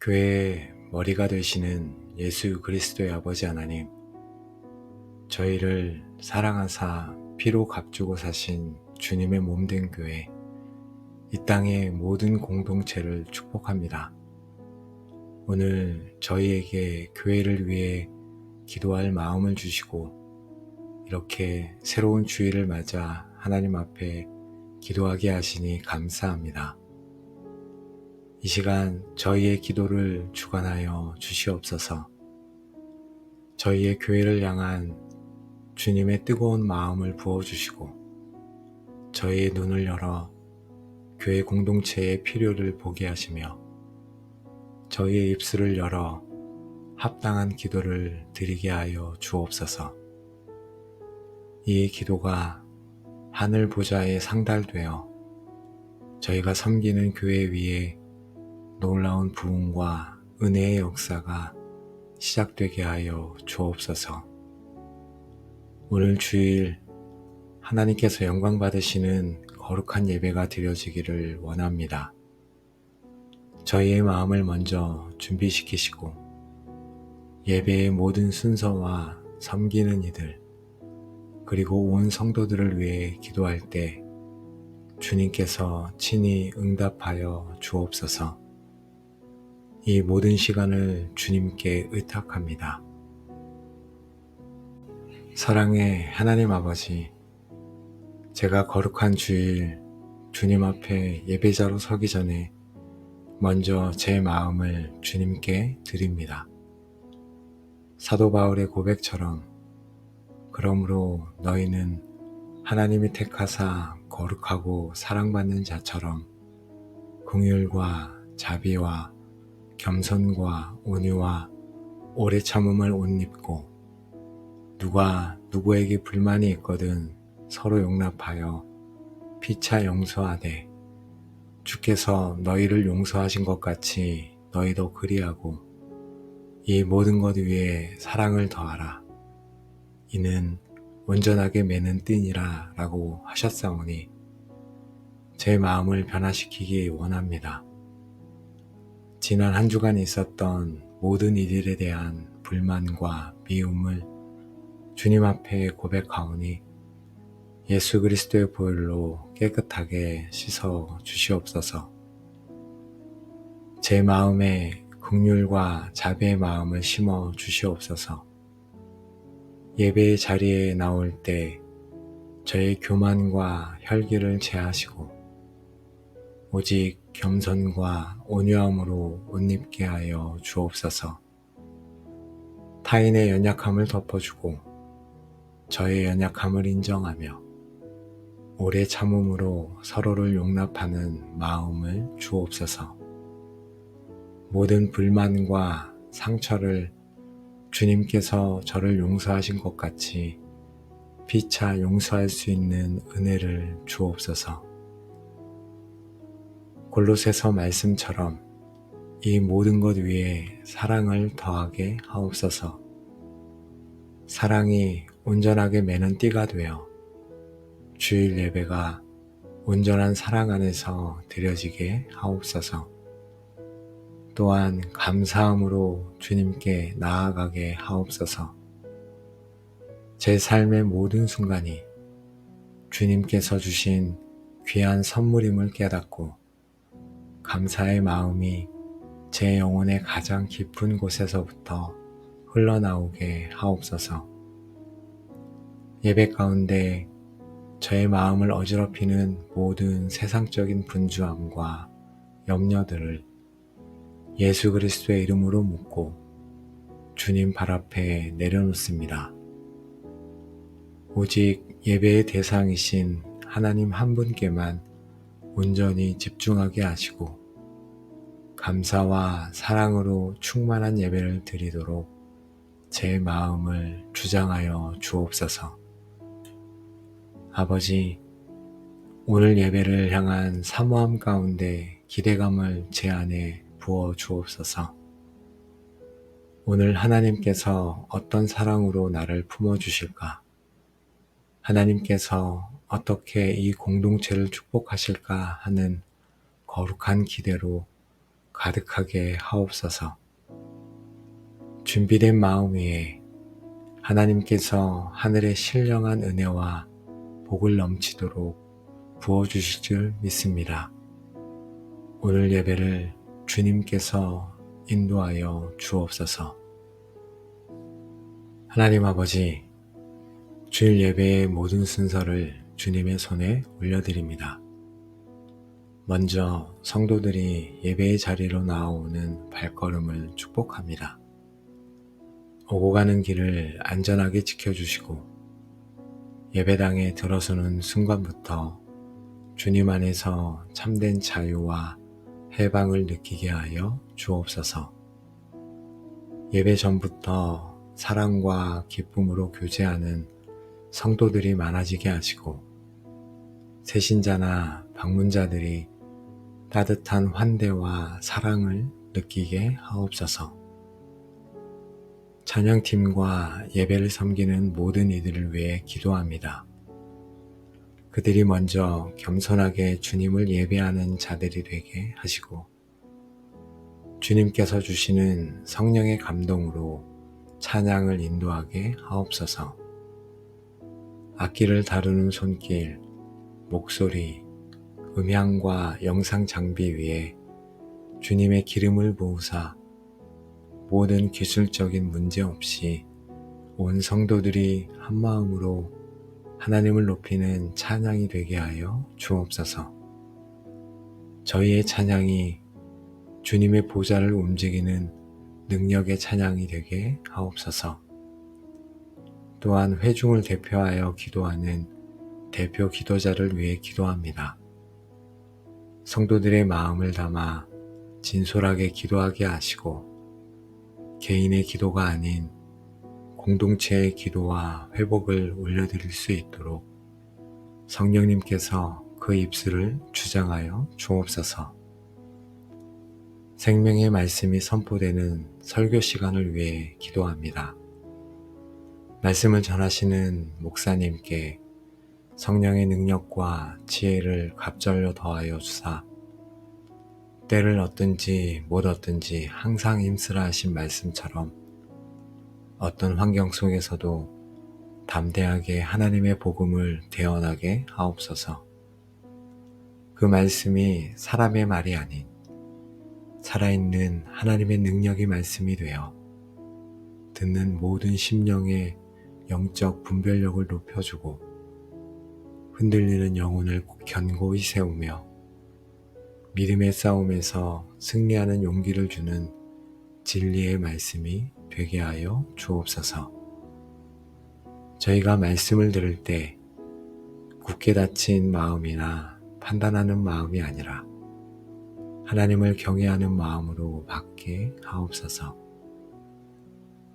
교회의 머리가 되시는 예수 그리스도의 아버지 하나님, 저희를 사랑하사 피로 값주고 사신 주님의 몸된 교회, 이 땅의 모든 공동체를 축복합니다. 오늘 저희에게 교회를 위해 기도할 마음을 주시고 이렇게 새로운 주일을 맞아 하나님 앞에 기도하게 하시니 감사합니다. 이 시간 저희의 기도를 주관하여 주시옵소서. 저희의 교회를 향한 주님의 뜨거운 마음을 부어주시고 저희의 눈을 열어 교회 공동체의 필요를 보게 하시며 저희의 입술을 열어 합당한 기도를 드리게 하여 주옵소서. 이 기도가 하늘 보좌에 상달되어 저희가 섬기는 교회 위에 놀라운 부흥과 은혜의 역사가 시작되게 하여 주옵소서. 오늘 주일 하나님께서 영광 받으시는 거룩한 예배가 드려지기를 원합니다. 저희의 마음을 먼저 준비시키시고 예배의 모든 순서와 섬기는 이들 그리고 온 성도들을 위해 기도할 때 주님께서 친히 응답하여 주옵소서. 이 모든 시간을 주님께 의탁합니다. 사랑의 하나님 아버지, 제가 거룩한 주일 주님 앞에 예배자로 서기 전에 먼저 제 마음을 주님께 드립니다. 사도 바울의 고백처럼 그러므로 너희는 하나님이 택하사 거룩하고 사랑받는 자처럼 긍휼과 자비와 겸손과 온유와 오래 참음을 옷 입고 누가 누구에게 불만이 있거든 서로 용납하여 피차 용서하되 주께서 너희를 용서하신 것 같이 너희도 그리하고 이 모든 것 위에 사랑을 더하라. 이는 온전하게 매는 띠니라 라고 하셨사오니 제 마음을 변화시키기 원합니다. 지난 한 주간 있었던 모든 일들에 대한 불만과 미움을 주님 앞에 고백하오니 예수 그리스도의 보혈로 깨끗하게 씻어 주시옵소서. 제 마음에 긍휼과 자비의 마음을 심어 주시옵소서. 예배의 자리에 나올 때 저의 교만과 혈기를 제하시고 오직 겸손과 온유함으로 옷 입게 하여 주옵소서. 타인의 연약함을 덮어주고 저의 연약함을 인정하며 오래 참음으로 서로를 용납하는 마음을 주옵소서. 모든 불만과 상처를 주님께서 저를 용서하신 것 같이 피차 용서할 수 있는 은혜를 주옵소서. 골로새서 말씀처럼 이 모든 것 위에 사랑을 더하게 하옵소서. 사랑이 온전하게 매는 띠가 되어 주일 예배가 온전한 사랑 안에서 드려지게 하옵소서. 또한 감사함으로 주님께 나아가게 하옵소서. 제 삶의 모든 순간이 주님께서 주신 귀한 선물임을 깨닫고 감사의 마음이 제 영혼의 가장 깊은 곳에서부터 흘러나오게 하옵소서. 예배 가운데 저의 마음을 어지럽히는 모든 세상적인 분주함과 염려들을 예수 그리스도의 이름으로 묻고 주님 발 앞에 내려놓습니다. 오직 예배의 대상이신 하나님 한 분께만 온전히 집중하게 하시고 감사와 사랑으로 충만한 예배를 드리도록 제 마음을 주장하여 주옵소서. 아버지, 오늘 예배를 향한 사모함 가운데 기대감을 제 안에 부어 주옵소서. 오늘 하나님께서 어떤 사랑으로 나를 품어주실까? 하나님께서 어떻게 이 공동체를 축복하실까 하는 거룩한 기대로 가득하게 하옵소서. 준비된 마음 위에 하나님께서 하늘의 신령한 은혜와 복을 넘치도록 부어주실 줄 믿습니다. 오늘 예배를 주님께서 인도하여 주옵소서. 하나님 아버지, 주일 예배의 모든 순서를 주님의 손에 올려드립니다. 먼저 성도들이 예배의 자리로 나아오는 발걸음을 축복합니다. 오고 가는 길을 안전하게 지켜주시고 예배당에 들어서는 순간부터 주님 안에서 참된 자유와 해방을 느끼게 하여 주옵소서. 예배 전부터 사랑과 기쁨으로 교제하는 성도들이 많아지게 하시고 새신자나 방문자들이 따뜻한 환대와 사랑을 느끼게 하옵소서. 찬양팀과 예배를 섬기는 모든 이들을 위해 기도합니다. 그들이 먼저 겸손하게 주님을 예배하는 자들이 되게 하시고 주님께서 주시는 성령의 감동으로 찬양을 인도하게 하옵소서. 악기를 다루는 손길, 목소리, 음향과 영상 장비 위에 주님의 기름을 부으사 모든 기술적인 문제 없이 온 성도들이 한마음으로 하나님을 높이는 찬양이 되게 하여 주옵소서. 저희의 찬양이 주님의 보좌를 움직이는 능력의 찬양이 되게 하옵소서. 또한 회중을 대표하여 기도하는 대표 기도자를 위해 기도합니다. 성도들의 마음을 담아 진솔하게 기도하게 하시고 개인의 기도가 아닌 공동체의 기도와 회복을 올려드릴 수 있도록 성령님께서 그 입술을 주장하여 주옵소서. 생명의 말씀이 선포되는 설교 시간을 위해 기도합니다. 말씀을 전하시는 목사님께 성령의 능력과 지혜를 갑절로 더하여 주사 때를 얻든지 못 얻든지 항상 힘쓰라 하신 말씀처럼 어떤 환경 속에서도 담대하게 하나님의 복음을 대언하게 하옵소서. 그 말씀이 사람의 말이 아닌 살아있는 하나님의 능력의 말씀이 되어 듣는 모든 심령의 영적 분별력을 높여주고 흔들리는 영혼을 견고히 세우며 믿음의 싸움에서 승리하는 용기를 주는 진리의 말씀이 되게 하여 주옵소서. 저희가 말씀을 들을 때 굳게 닫힌 마음이나 판단하는 마음이 아니라 하나님을 경외하는 마음으로 받게 하옵소서.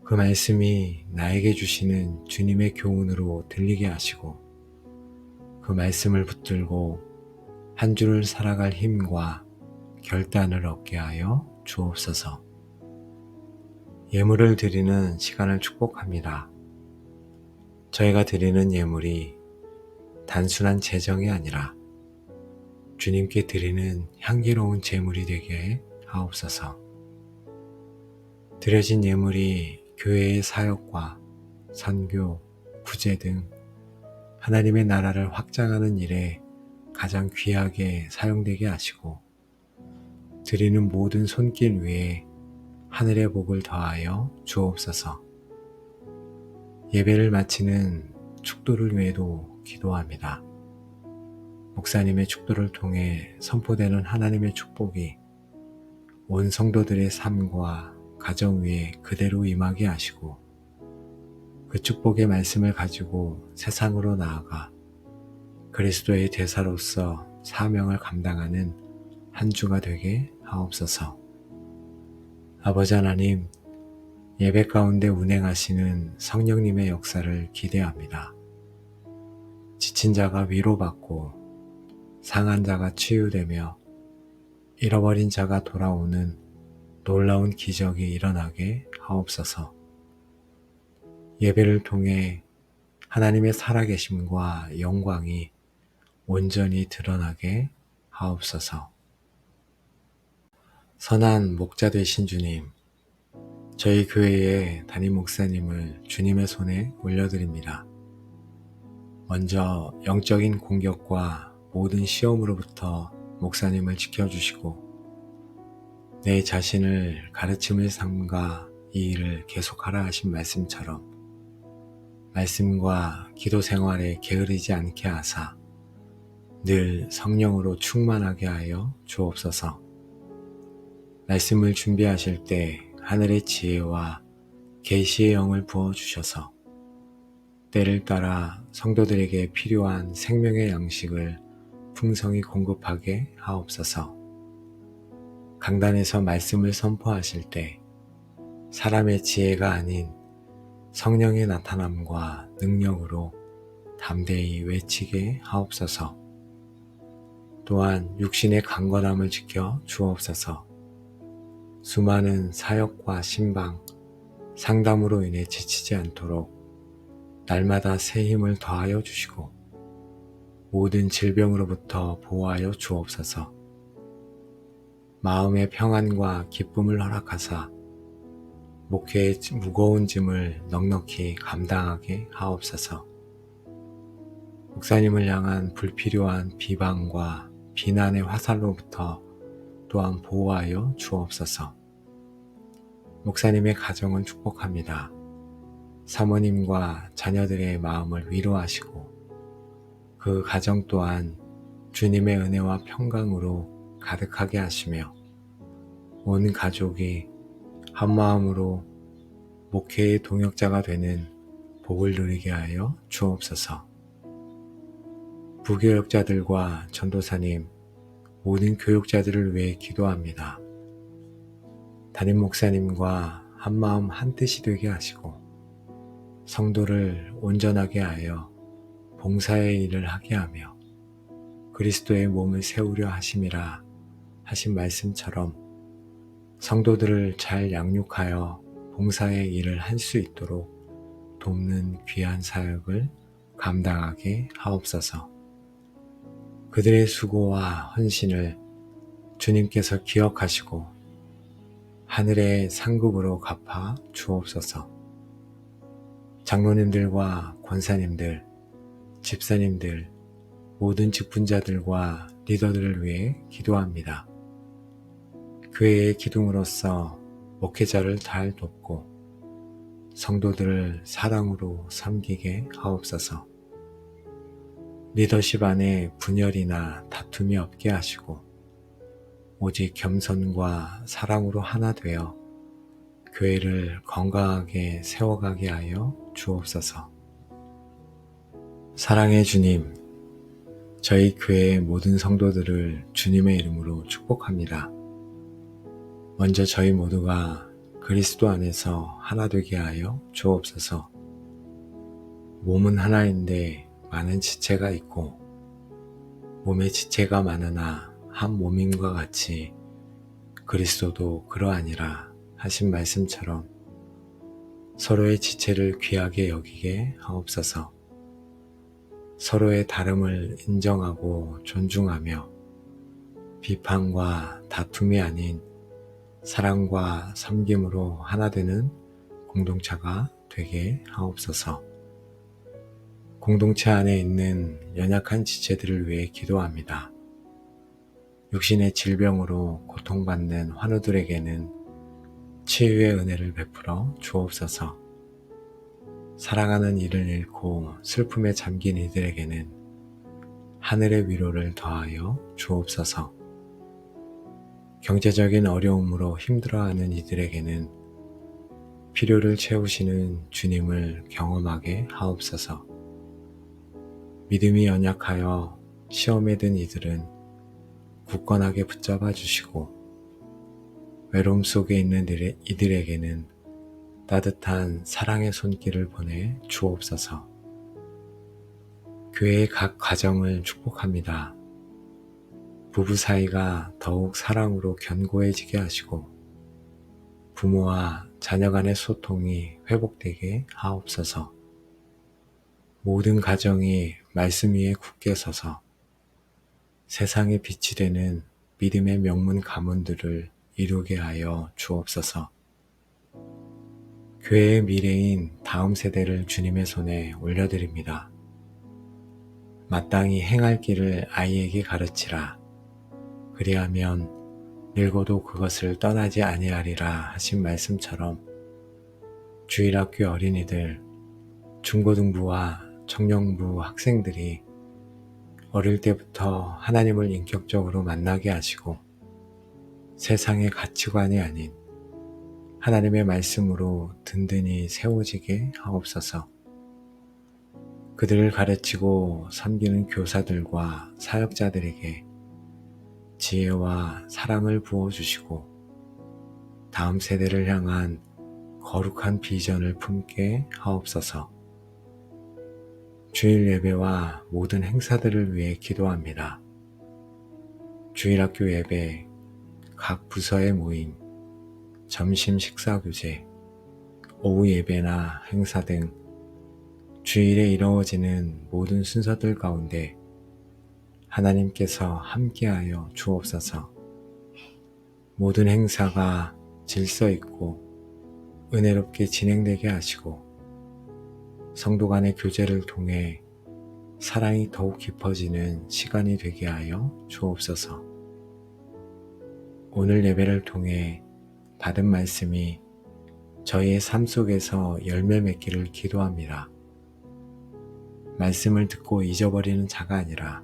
그 말씀이 나에게 주시는 주님의 교훈으로 들리게 하시고 그 말씀을 붙들고 한 주를 살아갈 힘과 결단을 얻게 하여 주옵소서. 예물을 드리는 시간을 축복합니다. 저희가 드리는 예물이 단순한 재정이 아니라 주님께 드리는 향기로운 제물이 되게 하옵소서. 드려진 예물이 교회의 사역과 선교, 구제 등 하나님의 나라를 확장하는 일에 가장 귀하게 사용되게 하시고 드리는 모든 손길 위에 하늘의 복을 더하여 주옵소서. 예배를 마치는 축도를 위해도 기도합니다. 목사님의 축도를 통해 선포되는 하나님의 축복이 온 성도들의 삶과 가정 위에 그대로 임하게 하시고 그 축복의 말씀을 가지고 세상으로 나아가 그리스도의 대사로서 사명을 감당하는 한 주가 되게 하옵소서. 아버지 하나님, 예배 가운데 운행하시는 성령님의 역사를 기대합니다. 지친 자가 위로받고 상한 자가 치유되며 잃어버린 자가 돌아오는 놀라운 기적이 일어나게 하옵소서. 예배를 통해 하나님의 살아계심과 영광이 온전히 드러나게 하옵소서. 선한 목자 되신 주님, 저희 교회의 담임 목사님을 주님의 손에 올려드립니다. 먼저 영적인 공격과 모든 시험으로부터 목사님을 지켜주시고 내 자신을 가르침을 삼가 이 일을 계속하라 하신 말씀처럼 말씀과 기도 생활에 게으르지 않게 하사 늘 성령으로 충만하게 하여 주옵소서. 말씀을 준비하실 때 하늘의 지혜와 계시의 영을 부어주셔서 때를 따라 성도들에게 필요한 생명의 양식을 풍성히 공급하게 하옵소서. 강단에서 말씀을 선포하실 때 사람의 지혜가 아닌 성령의 나타남과 능력으로 담대히 외치게 하옵소서. 또한 육신의 강건함을 지켜 주옵소서. 수많은 사역과 신방, 상담으로 인해 지치지 않도록 날마다 새 힘을 더하여 주시고 모든 질병으로부터 보호하여 주옵소서. 마음의 평안과 기쁨을 허락하사 목회의 무거운 짐을 넉넉히 감당하게 하옵소서. 목사님을 향한 불필요한 비방과 비난의 화살로부터 또한 보호하여 주옵소서. 목사님의 가정을 축복합니다. 사모님과 자녀들의 마음을 위로하시고 그 가정 또한 주님의 은혜와 평강으로 가득하게 하시며 온 가족이 한마음으로 목회의 동역자가 되는 복을 누리게 하여 주옵소서. 부교역자들과 전도사님, 모든 교육자들을 위해 기도합니다. 담임 목사님과 한마음 한뜻이 되게 하시고 성도를 온전하게 하여 봉사의 일을 하게 하며 그리스도의 몸을 세우려 하심이라 하신 말씀처럼 성도들을 잘 양육하여 봉사의 일을 할 수 있도록 돕는 귀한 사역을 감당하게 하옵소서. 그들의 수고와 헌신을 주님께서 기억하시고 하늘의 상급으로 갚아 주옵소서. 장로님들과 권사님들, 집사님들, 모든 직분자들과 리더들을 위해 기도합니다. 교회의 기둥으로서 목회자를 잘 돕고 성도들을 사랑으로 섬기게 하옵소서. 리더십 안에 분열이나 다툼이 없게 하시고 오직 겸손과 사랑으로 하나 되어 교회를 건강하게 세워가게 하여 주옵소서. 사랑의 주님, 저희 교회의 모든 성도들을 주님의 이름으로 축복합니다. 먼저 저희 모두가 그리스도 안에서 하나 되게 하여 주옵소서. 몸은 하나인데 많은 지체가 있고 몸의 지체가 많으나 한 몸임과 같이 그리스도도 그러하니라 하신 말씀처럼 서로의 지체를 귀하게 여기게 하옵소서. 서로의 다름을 인정하고 존중하며 비판과 다툼이 아닌 사랑과 섬김으로 하나 되는 공동체가 되게 하옵소서. 공동체 안에 있는 연약한 지체들을 위해 기도합니다. 육신의 질병으로 고통받는 환우들에게는 치유의 은혜를 베풀어 주옵소서. 사랑하는 이를 잃고 슬픔에 잠긴 이들에게는 하늘의 위로를 더하여 주옵소서. 경제적인 어려움으로 힘들어하는 이들에게는 필요를 채우시는 주님을 경험하게 하옵소서. 믿음이 연약하여 시험에 든 이들은 굳건하게 붙잡아 주시고 외로움 속에 있는 이들에게는 따뜻한 사랑의 손길을 보내 주옵소서. 교회의 각 가정을 축복합니다. 부부 사이가 더욱 사랑으로 견고해지게 하시고 부모와 자녀 간의 소통이 회복되게 하옵소서. 모든 가정이 말씀 위에 굳게 서서 세상의 빛이 되는 믿음의 명문 가문들을 이루게 하여 주옵소서. 교회의 미래인 다음 세대를 주님의 손에 올려드립니다. 마땅히 행할 길을 아이에게 가르치라. 그리하면 늙어도 그것을 떠나지 아니하리라 하신 말씀처럼 주일학교 어린이들, 중고등부와 청년부 학생들이 어릴 때부터 하나님을 인격적으로 만나게 하시고 세상의 가치관이 아닌 하나님의 말씀으로 든든히 세워지게 하옵소서. 그들을 가르치고 섬기는 교사들과 사역자들에게 지혜와 사랑을 부어주시고 다음 세대를 향한 거룩한 비전을 품게 하옵소서. 주일 예배와 모든 행사들을 위해 기도합니다. 주일학교 예배, 각 부서의 모임, 점심 식사 교제, 오후 예배나 행사 등 주일에 이루어지는 모든 순서들 가운데 하나님께서 함께하여 주옵소서. 모든 행사가 질서 있고 은혜롭게 진행되게 하시고 성도 간의 교제를 통해 사랑이 더욱 깊어지는 시간이 되게 하여 주옵소서. 오늘 예배를 통해 받은 말씀이 저희의 삶 속에서 열매 맺기를 기도합니다. 말씀을 듣고 잊어버리는 자가 아니라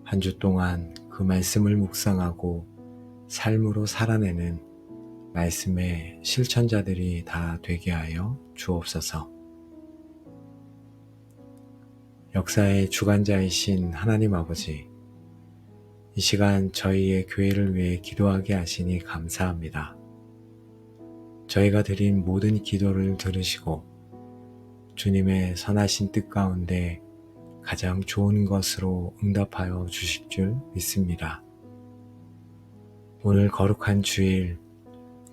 한 주 동안 그 말씀을 묵상하고 삶으로 살아내는 말씀의 실천자들이 다 되게 하여 주옵소서. 역사의 주관자이신 하나님 아버지, 이 시간 저희의 교회를 위해 기도하게 하시니 감사합니다. 저희가 드린 모든 기도를 들으시고 주님의 선하신 뜻 가운데 가장 좋은 것으로 응답하여 주실 줄 믿습니다. 오늘 거룩한 주일,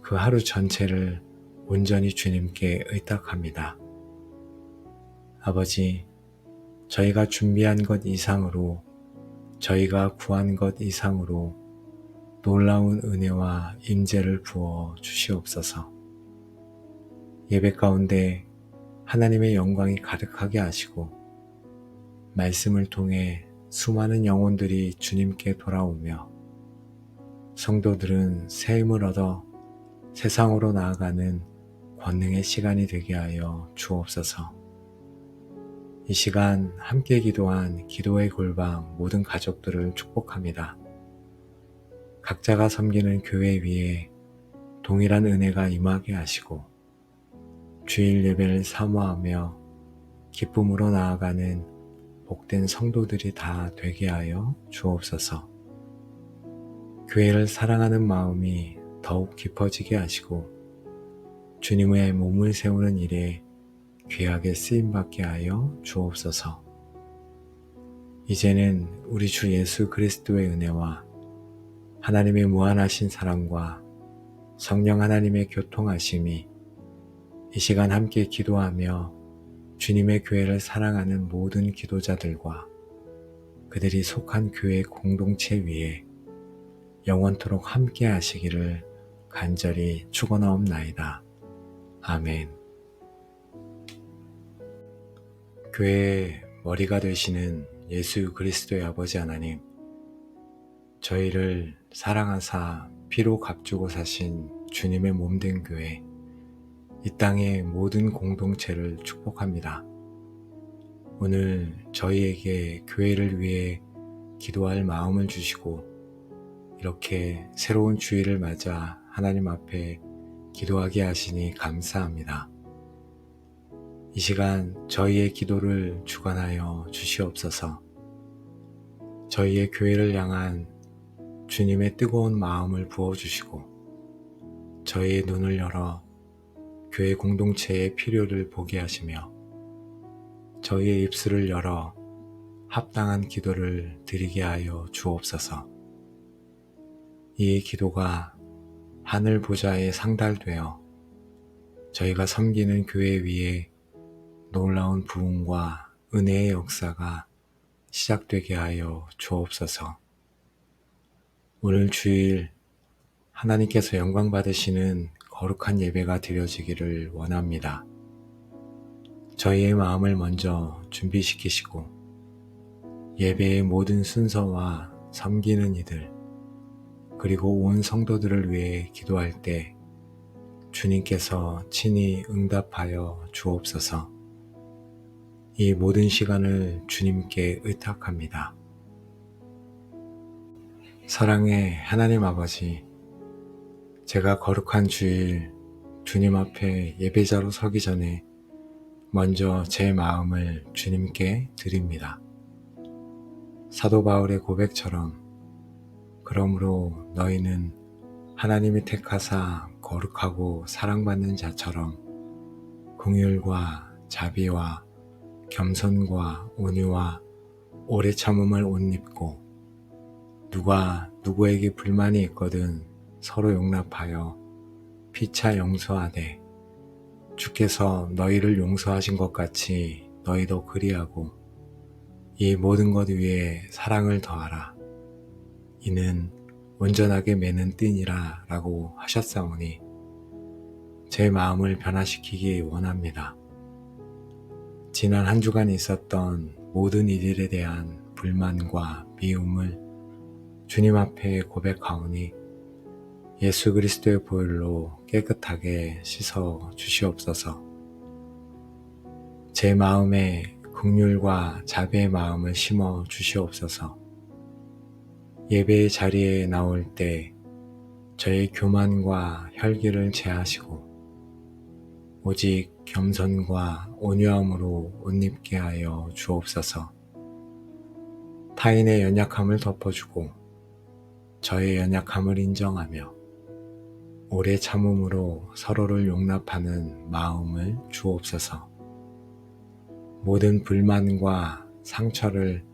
그 하루 전체를 온전히 주님께 의탁합니다. 아버지, 저희가 준비한 것 이상으로, 저희가 구한 것 이상으로 놀라운 은혜와 임재를 부어 주시옵소서. 예배 가운데 하나님의 영광이 가득하게 하시고 말씀을 통해 수많은 영혼들이 주님께 돌아오며 성도들은 새 힘을 얻어 세상으로 나아가는 권능의 시간이 되게 하여 주옵소서. 이 시간 함께 기도한 기도의 골방 모든 가족들을 축복합니다. 각자가 섬기는 교회 위에 동일한 은혜가 임하게 하시고 주일 예배를 사모하며 기쁨으로 나아가는 복된 성도들이 다 되게 하여 주옵소서. 교회를 사랑하는 마음이 더욱 깊어지게 하시고 주님의 몸을 세우는 일에 귀하게 쓰임받게 하여 주옵소서. 이제는 우리 주 예수 그리스도의 은혜와 하나님의 무한하신 사랑과 성령 하나님의 교통하심이 이 시간 함께 기도하며 주님의 교회를 사랑하는 모든 기도자들과 그들이 속한 교회 공동체 위에 영원토록 함께 하시기를 간절히 축원하옵나이다. 아멘. 교회의 머리가 되시는 예수 그리스도의 아버지 하나님, 저희를 사랑하사 피로 값주고 사신 주님의 몸된 교회, 이 땅의 모든 공동체를 축복합니다. 오늘 저희에게 교회를 위해 기도할 마음을 주시고 이렇게 새로운 주일을 맞아 하나님 앞에 기도하게 하시니 감사합니다. 이 시간 저희의 기도를 주관하여 주시옵소서. 저희의 교회를 향한 주님의 뜨거운 마음을 부어주시고 저희의 눈을 열어 교회 공동체의 필요를 보게 하시며 저희의 입술을 열어 합당한 기도를 드리게 하여 주옵소서. 이 기도가 하늘 보좌에 상달되어 저희가 섬기는 교회 위에 놀라운 부흥과 은혜의 역사가 시작되게 하여 주옵소서. 오늘 주일 하나님께서 영광 받으시는 거룩한 예배가 드려지기를 원합니다. 저희의 마음을 먼저 준비시키시고 예배의 모든 순서와 섬기는 이들, 그리고 온 성도들을 위해 기도할 때 주님께서 친히 응답하여 주옵소서. 이 모든 시간을 주님께 의탁합니다. 사랑의 하나님 아버지, 제가 거룩한 주일 주님 앞에 예배자로 서기 전에 먼저 제 마음을 주님께 드립니다. 사도 바울의 고백처럼 그러므로 너희는 하나님이 택하사 거룩하고 사랑받는 자처럼 긍휼과 자비와 겸손과 온유와 오래 참음을 옷 입고 누가 누구에게 불만이 있거든 서로 용납하여 피차 용서하되 주께서 너희를 용서하신 것 같이 너희도 그리하고 이 모든 것 위에 사랑을 더하라. 이는 온전하게 매는 띠니라 라고 하셨사오니 제 마음을 변화시키기 원합니다. 지난 한 주간 있었던 모든 일들에 대한 불만과 미움을 주님 앞에 고백하오니 예수 그리스도의 보혈로 깨끗하게 씻어 주시옵소서. 제 마음에 긍휼과 자비의 마음을 심어 주시옵소서. 예배의 자리에 나올 때 저의 교만과 혈기를 제하시고 오직 겸손과 온유함으로 옷 입게 하여 주옵소서. 타인의 연약함을 덮어주고 저의 연약함을 인정하며 오래 참음으로 서로를 용납하는 마음을 주옵소서. 모든 불만과 상처를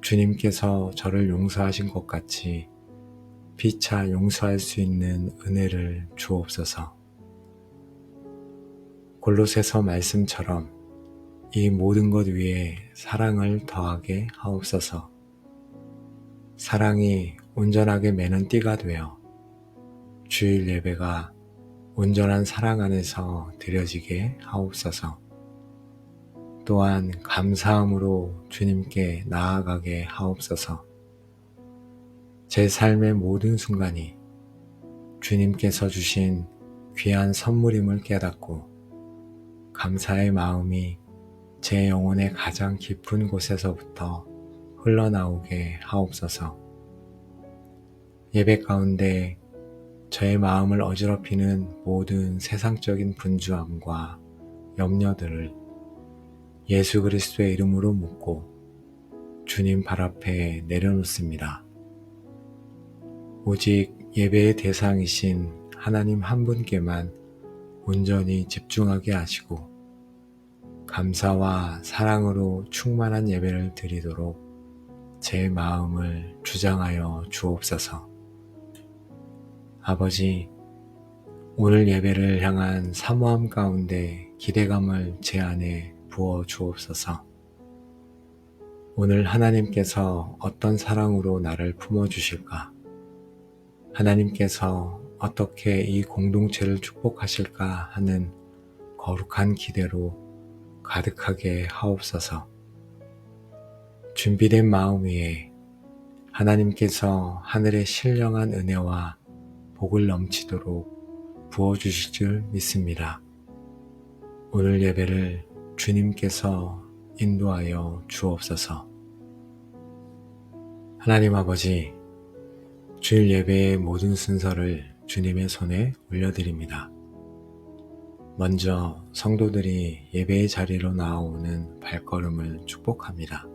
주님께서 저를 용서하신 것 같이 피차 용서할 수 있는 은혜를 주옵소서. 골로새서 말씀처럼 이 모든 것 위에 사랑을 더하게 하옵소서. 사랑이 온전하게 매는 띠가 되어 주일 예배가 온전한 사랑 안에서 드려지게 하옵소서. 또한 감사함으로 주님께 나아가게 하옵소서. 제 삶의 모든 순간이 주님께서 주신 귀한 선물임을 깨닫고 감사의 마음이 제 영혼의 가장 깊은 곳에서부터 흘러나오게 하옵소서. 예배 가운데 저의 마음을 어지럽히는 모든 세상적인 분주함과 염려들을 예수 그리스도의 이름으로 묻고 주님 발 앞에 내려놓습니다. 오직 예배의 대상이신 하나님 한 분께만 온전히 집중하게 하시고 감사와 사랑으로 충만한 예배를 드리도록 제 마음을 주장하여 주옵소서. 아버지, 오늘 예배를 향한 사모함 가운데 기대감을 제 안에 부어 주옵소서. 오늘 하나님께서 어떤 사랑으로 나를 품어주실까? 하나님께서 어떻게 이 공동체를 축복하실까 하는 거룩한 기대로 가득하게 하옵소서. 준비된 마음 위에 하나님께서 하늘의 신령한 은혜와 복을 넘치도록 부어주실 줄 믿습니다. 오늘 예배를 주님께서 인도하여 주옵소서. 하나님 아버지, 주일 예배의 모든 순서를 주님의 손에 올려드립니다. 먼저 성도들이 예배의 자리로 나아오는 발걸음을 축복합니다.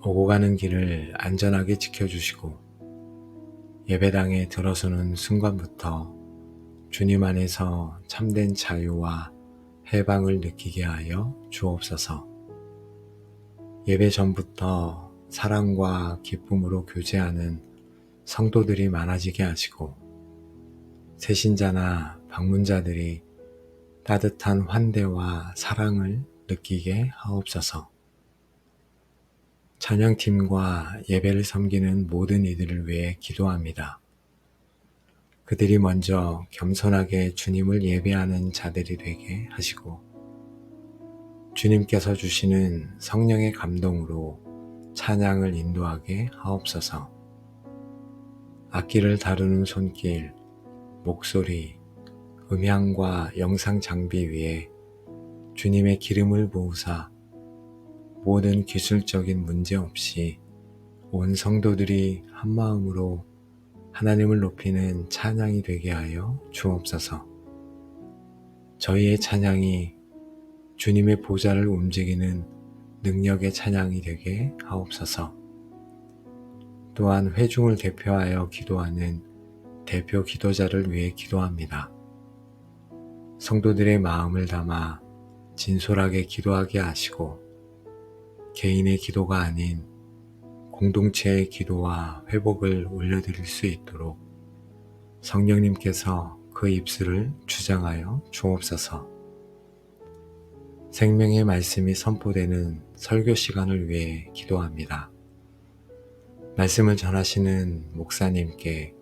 오고 가는 길을 안전하게 지켜주시고 예배당에 들어서는 순간부터 주님 안에서 참된 자유와 해방을 느끼게 하여 주옵소서. 예배 전부터 사랑과 기쁨으로 교제하는 성도들이 많아지게 하시고 새신자나 방문자들이 따뜻한 환대와 사랑을 느끼게 하옵소서. 찬양팀과 예배를 섬기는 모든 이들을 위해 기도합니다. 그들이 먼저 겸손하게 주님을 예배하는 자들이 되게 하시고 주님께서 주시는 성령의 감동으로 찬양을 인도하게 하옵소서. 악기를 다루는 손길, 목소리, 음향과 영상 장비 위에 주님의 기름을 부으사 모든 기술적인 문제 없이 온 성도들이 한마음으로 하나님을 높이는 찬양이 되게 하여 주옵소서. 저희의 찬양이 주님의 보좌를 움직이는 능력의 찬양이 되게 하옵소서. 또한 회중을 대표하여 기도하는 대표 기도자를 위해 기도합니다. 성도들의 마음을 담아 진솔하게 기도하게 하시고 개인의 기도가 아닌 공동체의 기도와 회복을 올려드릴 수 있도록 성령님께서 그 입술을 주장하여 주옵소서. 생명의 말씀이 선포되는 설교 시간을 위해 기도합니다. 말씀을 전하시는 목사님께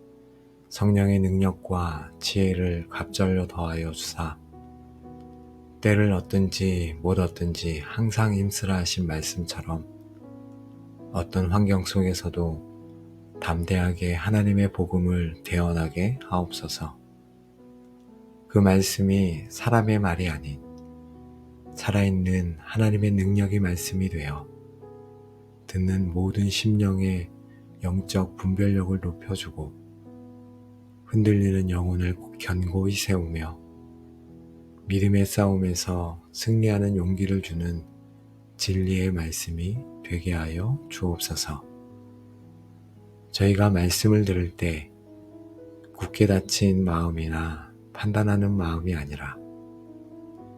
성령의 능력과 지혜를 갑절로 더하여 주사 때를 얻든지 못 얻든지 항상 힘쓰라 하신 말씀처럼 어떤 환경 속에서도 담대하게 하나님의 복음을 대언하게 하옵소서. 그 말씀이 사람의 말이 아닌 살아있는 하나님의 능력의 말씀이 되어 듣는 모든 심령의 영적 분별력을 높여주고 흔들리는 영혼을 견고히 세우며 믿음의 싸움에서 승리하는 용기를 주는 진리의 말씀이 되게 하여 주옵소서. 저희가 말씀을 들을 때 굳게 닫힌 마음이나 판단하는 마음이 아니라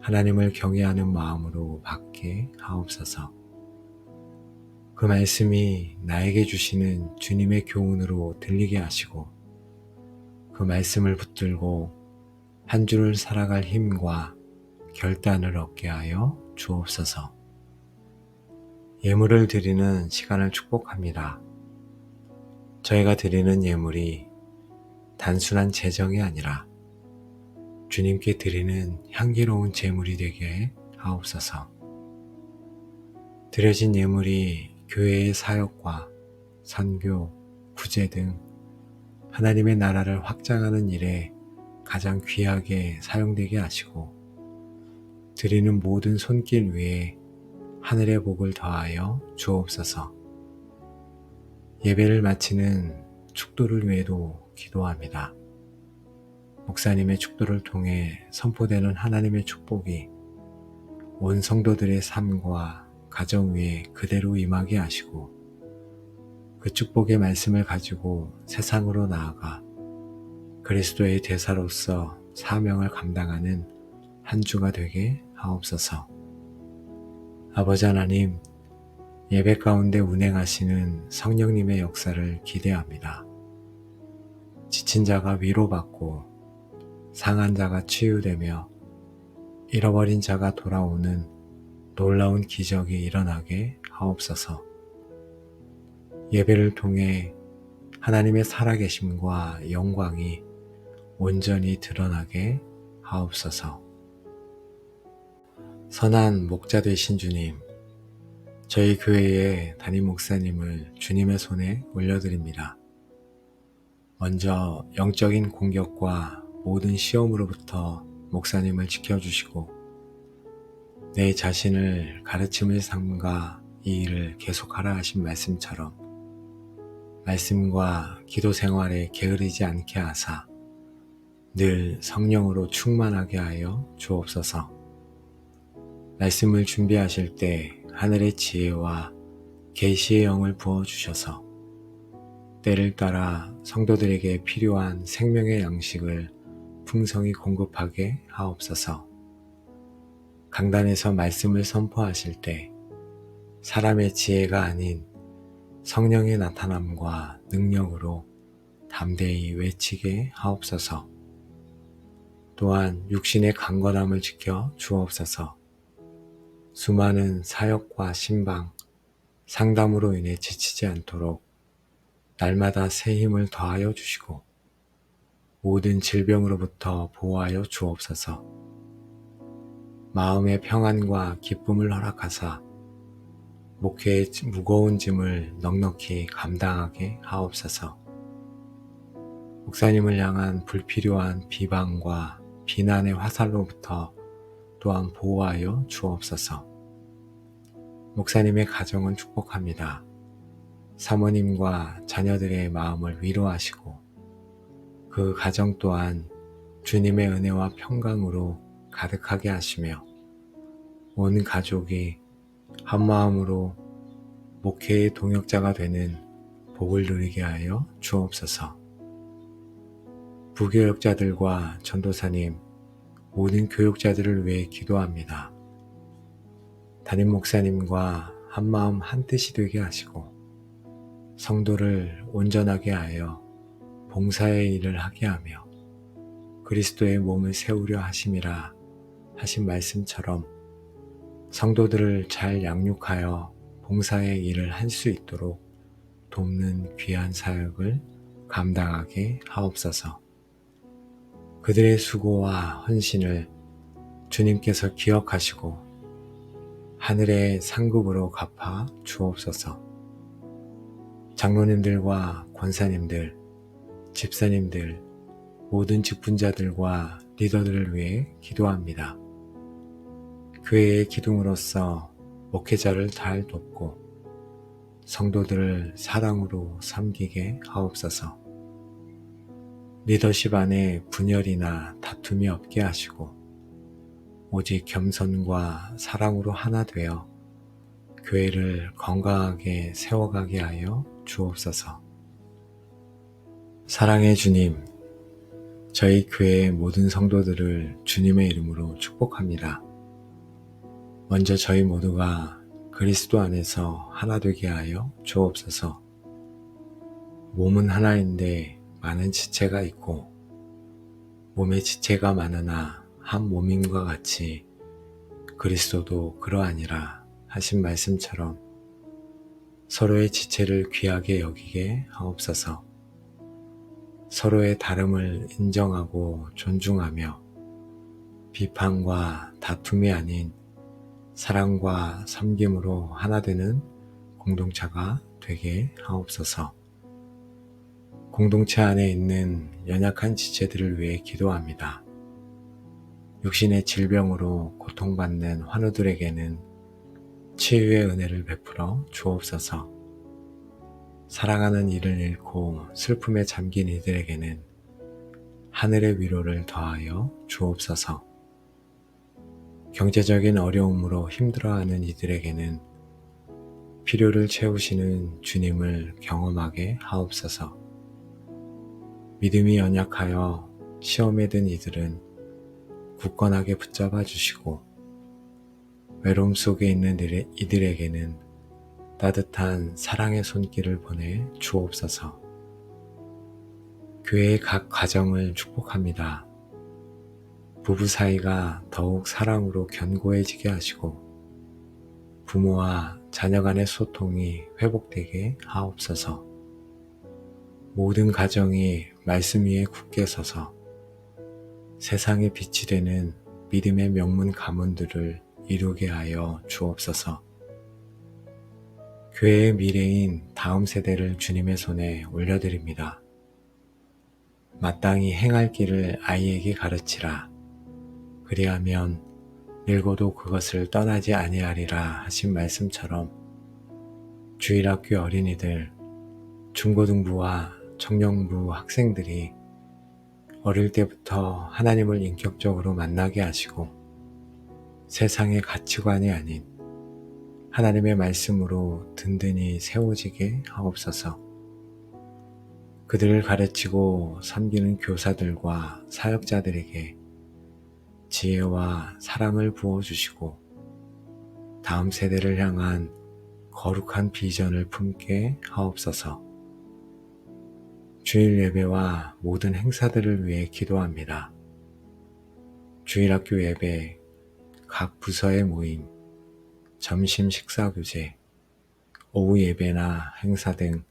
하나님을 경외하는 마음으로 받게 하옵소서. 그 말씀이 나에게 주시는 주님의 교훈으로 들리게 하시고 그 말씀을 붙들고 한 주를 살아갈 힘과 결단을 얻게 하여 주옵소서. 예물을 드리는 시간을 축복합니다. 저희가 드리는 예물이 단순한 재정이 아니라 주님께 드리는 향기로운 제물이 되게 하옵소서. 드려진 예물이 교회의 사역과 선교, 구제 등 하나님의 나라를 확장하는 일에 가장 귀하게 사용되게 하시고 드리는 모든 손길 위에 하늘의 복을 더하여 주옵소서. 예배를 마치는 축도를 위해도 기도합니다. 목사님의 축도를 통해 선포되는 하나님의 축복이 온 성도들의 삶과 가정 위에 그대로 임하게 하시고 그 축복의 말씀을 가지고 세상으로 나아가 그리스도의 대사로서 사명을 감당하는 한 주가 되게 하옵소서. 아버지 하나님, 예배 가운데 운행하시는 성령님의 역사를 기대합니다. 지친 자가 위로받고 상한 자가 치유되며 잃어버린 자가 돌아오는 놀라운 기적이 일어나게 하옵소서. 예배를 통해 하나님의 살아계심과 영광이 온전히 드러나게 하옵소서. 선한 목자 되신 주님, 저희 교회의 담임 목사님을 주님의 손에 올려드립니다. 먼저 영적인 공격과 모든 시험으로부터 목사님을 지켜주시고 내 자신을 가르침을 삼가 이 일을 계속하라 하신 말씀처럼 말씀과 기도 생활에 게으르지 않게 하사 늘 성령으로 충만하게 하여 주옵소서. 말씀을 준비하실 때 하늘의 지혜와 계시의 영을 부어주셔서 때를 따라 성도들에게 필요한 생명의 양식을 풍성히 공급하게 하옵소서. 강단에서 말씀을 선포하실 때 사람의 지혜가 아닌 성령의 나타남과 능력으로 담대히 외치게 하옵소서. 또한 육신의 강건함을 지켜 주옵소서. 수많은 사역과 신방, 상담으로 인해 지치지 않도록 날마다 새 힘을 더하여 주시고 모든 질병으로부터 보호하여 주옵소서. 마음의 평안과 기쁨을 허락하사 목회의 무거운 짐을 넉넉히 감당하게 하옵소서. 목사님을 향한 불필요한 비방과 비난의 화살로부터 또한 보호하여 주옵소서. 목사님의 가정은 축복합니다. 사모님과 자녀들의 마음을 위로하시고 그 가정 또한 주님의 은혜와 평강으로 가득하게 하시며 온 가족이 한마음으로 목회의 동역자가 되는 복을 누리게 하여 주옵소서. 부교역자들과 전도사님, 모든 교육자들을 위해 기도합니다. 담임 목사님과 한마음 한뜻이 되게 하시고 성도를 온전하게 하여 봉사의 일을 하게 하며 그리스도의 몸을 세우려 하심이라 하신 말씀처럼 성도들을 잘 양육하여 봉사의 일을 할 수 있도록 돕는 귀한 사역을 감당하게 하옵소서. 그들의 수고와 헌신을 주님께서 기억하시고 하늘의 상급으로 갚아 주옵소서. 장로님들과 권사님들, 집사님들, 모든 직분자들과 리더들을 위해 기도합니다. 교회의 기둥으로서 목회자를 잘 돕고 성도들을 사랑으로 섬기게 하옵소서. 리더십 안에 분열이나 다툼이 없게 하시고 오직 겸손과 사랑으로 하나 되어 교회를 건강하게 세워가게 하여 주옵소서. 사랑의 주님, 저희 교회의 모든 성도들을 주님의 이름으로 축복합니다. 먼저 저희 모두가 그리스도 안에서 하나 되게 하여 주옵소서. 몸은 하나인데 많은 지체가 있고 몸의 지체가 많으나 한 몸임과 같이 그리스도도 그러하니라 하신 말씀처럼 서로의 지체를 귀하게 여기게 하옵소서. 서로의 다름을 인정하고 존중하며 비판과 다툼이 아닌 사랑과 섬김으로 하나 되는 공동체가 되게 하옵소서. 공동체 안에 있는 연약한 지체들을 위해 기도합니다. 육신의 질병으로 고통받는 환우들에게는 치유의 은혜를 베풀어 주옵소서. 사랑하는 이를 잃고 슬픔에 잠긴 이들에게는 하늘의 위로를 더하여 주옵소서. 경제적인 어려움으로 힘들어하는 이들에게는 필요를 채우시는 주님을 경험하게 하옵소서. 믿음이 연약하여 시험에 든 이들은 굳건하게 붙잡아 주시고 외로움 속에 있는 이들에게는 따뜻한 사랑의 손길을 보내 주옵소서. 교회의 각 가정을 축복합니다. 부부 사이가 더욱 사랑으로 견고해지게 하시고 부모와 자녀 간의 소통이 회복되게 하옵소서. 모든 가정이 말씀 위에 굳게 서서 세상의 빛이 되는 믿음의 명문 가문들을 이루게 하여 주옵소서. 교회의 미래인 다음 세대를 주님의 손에 올려드립니다. 마땅히 행할 길을 아이에게 가르치라. 그리하면 늙어도 그것을 떠나지 아니하리라 하신 말씀처럼 주일학교 어린이들, 중고등부와 청년부 학생들이 어릴 때부터 하나님을 인격적으로 만나게 하시고 세상의 가치관이 아닌 하나님의 말씀으로 든든히 세워지게 하옵소서. 그들을 가르치고 섬기는 교사들과 사역자들에게 지혜와 사랑을 부어주시고 다음 세대를 향한 거룩한 비전을 품게 하옵소서. 주일 예배와 모든 행사들을 위해 기도합니다. 주일학교 예배, 각 부서의 모임, 점심 식사 교제, 오후 예배나 행사 등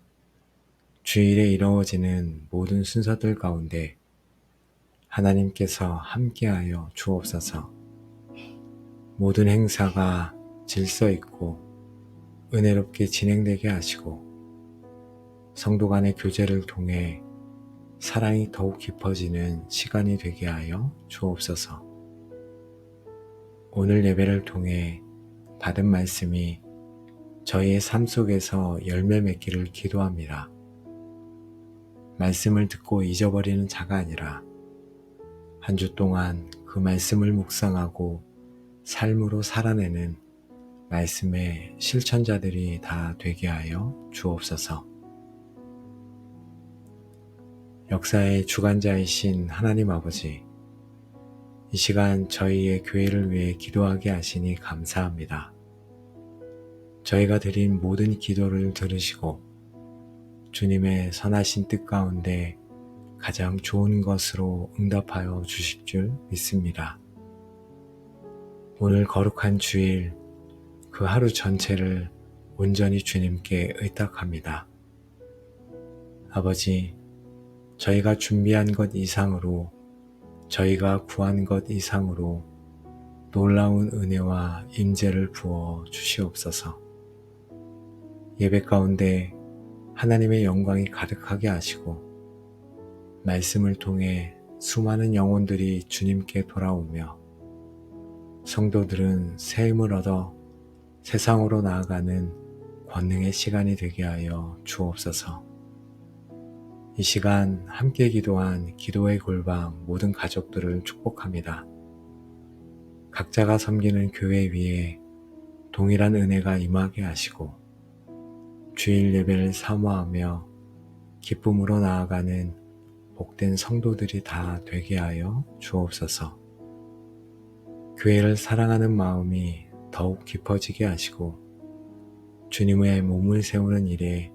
주일에 이루어지는 모든 순서들 가운데 하나님께서 함께하여 주옵소서. 모든 행사가 질서 있고 은혜롭게 진행되게 하시고 성도 간의 교제를 통해 사랑이 더욱 깊어지는 시간이 되게 하여 주옵소서. 오늘 예배를 통해 받은 말씀이 저희의 삶 속에서 열매 맺기를 기도합니다. 말씀을 듣고 잊어버리는 자가 아니라 한 주 동안 그 말씀을 묵상하고 삶으로 살아내는 말씀의 실천자들이 다 되게 하여 주옵소서. 역사의 주관자이신 하나님 아버지, 이 시간 저희의 교회를 위해 기도하게 하시니 감사합니다. 저희가 드린 모든 기도를 들으시고 주님의 선하신 뜻 가운데 가장 좋은 것으로 응답하여 주실 줄 믿습니다. 오늘 거룩한 주일 그 하루 전체를 온전히 주님께 의탁합니다. 아버지, 저희가 준비한 것 이상으로, 저희가 구한 것 이상으로 놀라운 은혜와 임재를 부어 주시옵소서. 예배 가운데 하나님의 영광이 가득하게 하시고 말씀을 통해 수많은 영혼들이 주님께 돌아오며 성도들은 새 힘을 얻어 세상으로 나아가는 권능의 시간이 되게 하여 주옵소서. 이 시간 함께 기도한 기도의 골방 모든 가족들을 축복합니다. 각자가 섬기는 교회 위에 동일한 은혜가 임하게 하시고 주일 예배를 사모하며 기쁨으로 나아가는 복된 성도들이 다 되게 하여 주옵소서. 교회를 사랑하는 마음이 더욱 깊어지게 하시고 주님의 몸을 세우는 일에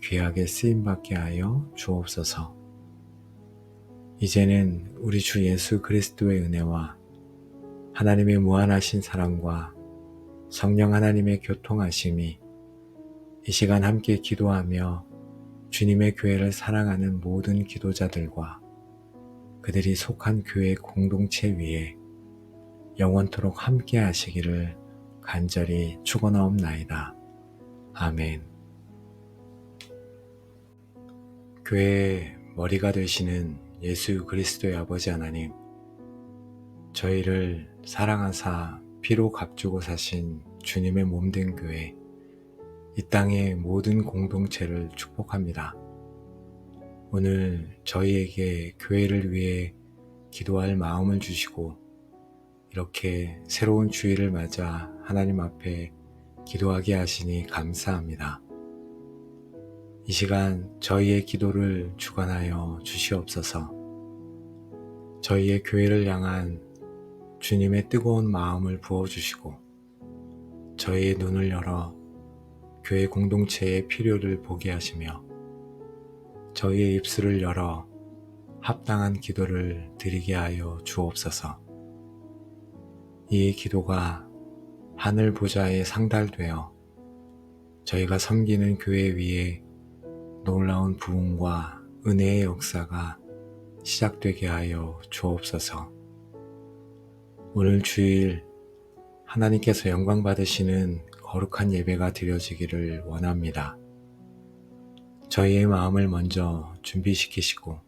귀하게 쓰임받게 하여 주옵소서. 이제는 우리 주 예수 그리스도의 은혜와 하나님의 무한하신 사랑과 성령 하나님의 교통하심이 이 시간 함께 기도하며 주님의 교회를 사랑하는 모든 기도자들과 그들이 속한 교회 공동체 위에 영원토록 함께 하시기를 간절히 축원하옵나이다. 아멘. 교회의 머리가 되시는 예수 그리스도의 아버지 하나님, 저희를 사랑하사 피로 값주고 사신 주님의 몸된 교회, 이 땅의 모든 공동체를 축복합니다. 오늘 저희에게 교회를 위해 기도할 마음을 주시고 이렇게 새로운 주일을 맞아 하나님 앞에 기도하게 하시니 감사합니다. 이 시간 저희의 기도를 주관하여 주시옵소서. 저희의 교회를 향한 주님의 뜨거운 마음을 부어주시고 저희의 눈을 열어 교회 공동체의 필요를 보게 하시며 저희의 입술을 열어 합당한 기도를 드리게 하여 주옵소서. 이 기도가 하늘 보좌에 상달되어 저희가 섬기는 교회 위에 놀라운 부흥과 은혜의 역사가 시작되게 하여 주옵소서. 오늘 주일 하나님께서 영광 받으시는 거룩한 예배가 드려지기를 원합니다. 저희의 마음을 먼저 준비시키시고